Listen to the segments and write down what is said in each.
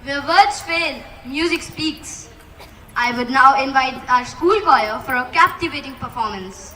Where words fail, music speaks. I would now invite our school choir for a captivating performance.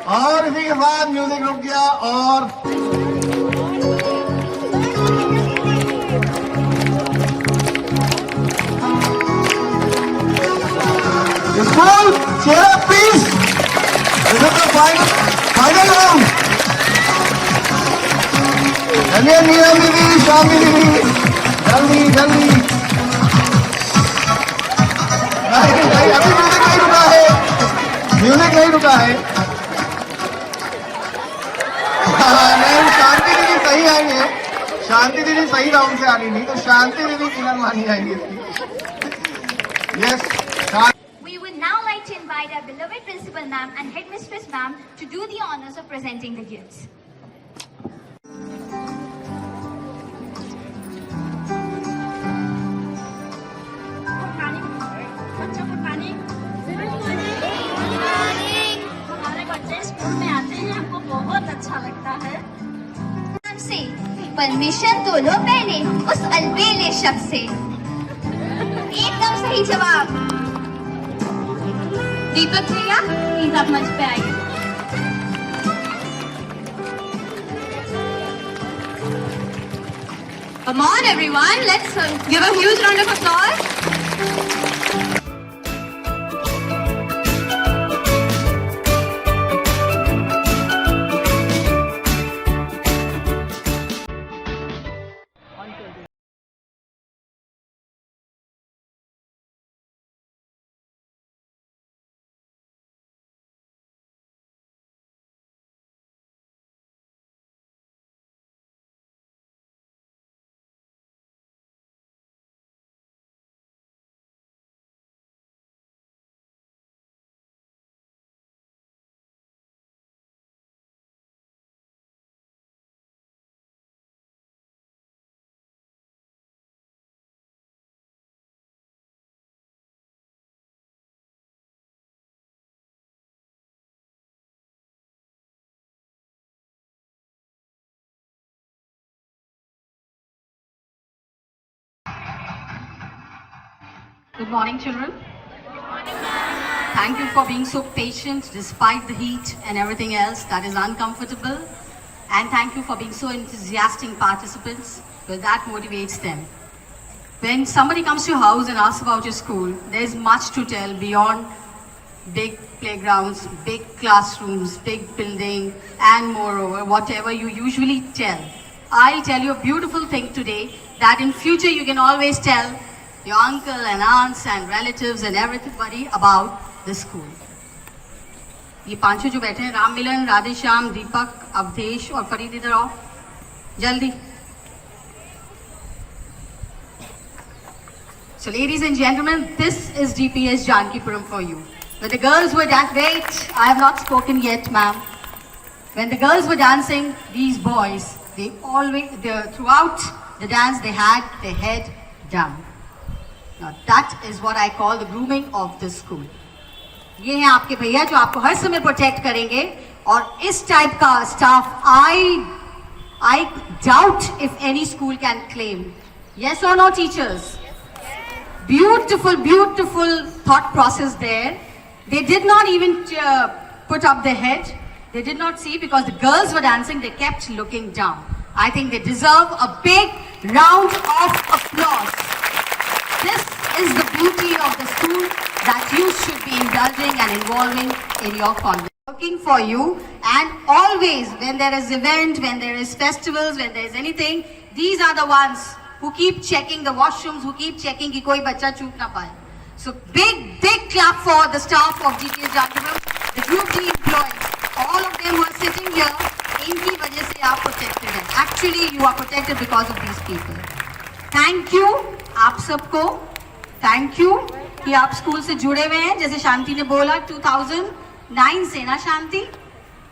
और इसी के बाद music रुक गया और school cheer up please. This is the final round. चलिए नीरव दीदी, शामी दीदी, जल्दी जल्दी। नहीं अभी म्यूजिक नहीं रुका है, म्यूजिक नहीं रुका है। नहीं शांति दीदी सही आएंगे, शांति दीदी सही राउंड से आनी नहीं तो शांति दीदी किरण मानी आएंगी इसकी। Yes. We would now like to invite our beloved principal ma'am and headmistress ma'am to do the honors of presenting the gifts. अच्छा लगता है। हमसे परमिशन तो लो पहले उस अलबेले शख्स से। एकदम सही जवाब। दीपक भैया प्लीज आप मंच पे आइए। Come on everyone, let's give a huge round of applause. Good morning, children. Good morning, ma'am. Thank you for being so patient despite the heat and everything else that is uncomfortable. And thank you for being so enthusiastic participants, because that motivates them. When somebody comes to your house and asks about your school, there is much to tell beyond big playgrounds, big classrooms, big building, and moreover, whatever you usually tell. I'll tell you a beautiful thing today that in future you can always tell your uncle and aunts and relatives and everybody about the school. ये पांचों जो बैठे हैं, राम मिलन, राधेश्याम, दीपक, अवधेश और फरीद, इधर आओ जल्दी. So ladies and gentlemen, this is DPS Jankipuram for you. When the girls were wait, I have not spoken yet, ma'am. When the girls were dancing, these boys, they always, throughout the dance, they had their head down. Now that is what I call the grooming of the school. ये हैं आपके भैया जो आपको हर समय protect करेंगे, और इस टाइप का staff I doubt if any school can claim. Yes or no, teachers? Beautiful, beautiful thought process there. They did not even put up their head. They did not see, because the girls were dancing, they kept looking down. I think they deserve a big round of applause. This is the beauty of the school that you should be indulging and involving in your conduct. Working for you, and always when there is event, when there is festivals, when there is anything, these are the ones who keep checking the washrooms, who keep checking कि कोई बच्चा चूक ना पाए. So big clap for the staff of DPS Jankipuram, the Group D employees, all of them who are sitting here. इनकी वजह से आप protected हैं. Actually, you are protected because of these people. Thank you आप सबको. Thank you कि आप school से जुड़े हुए हैं. जैसे शांति ने बोला 2009 से ना शांति?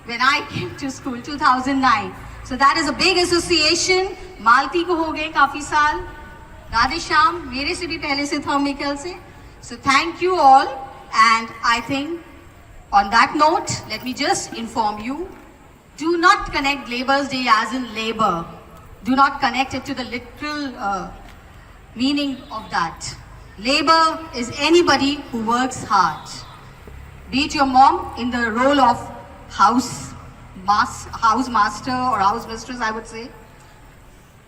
When I came to school 2009. So that is a big association. मालती को हो गए काफी साल. राधे श्याम मेरे से भी पहले से था मेरे से. So thank you all, and I think on that note, let me just inform you. Do not connect Labour's Day as in labor. Do not connect it to the literal meaning of that. Labor is anybody who works hard. Be it your mom in the role of house master or house mistress, I would say.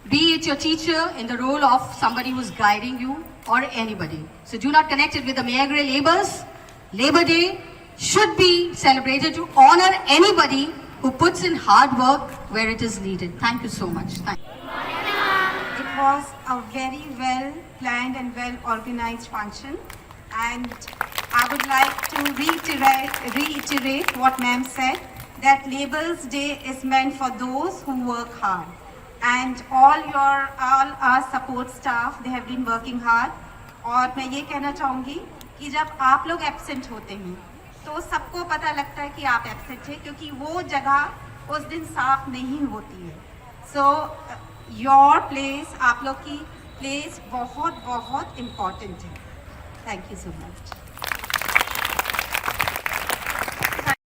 Be it your teacher in the role of somebody who's guiding you, or anybody. So do not connect it with the Mayagre labours. Labor Day should be celebrated to honor anybody who puts in hard work where it is needed. Thank you so much. Thank you. It was a very well planned and well organized function, and I would like to reiterate what ma'am said, that Labour's Day is meant for those who work hard, and all our support staff, they have been working hard. और मैं ये कहना चाहूँगी कि जब आप लोग absent होते हैं तो सबको पता लगता है कि आप एब्सेंट हैं, क्योंकि वो जगह उस दिन साफ नहीं होती है. सो योर प्लेस, आप लोग की प्लेस बहुत बहुत इम्पॉर्टेंट है. Thank you so much.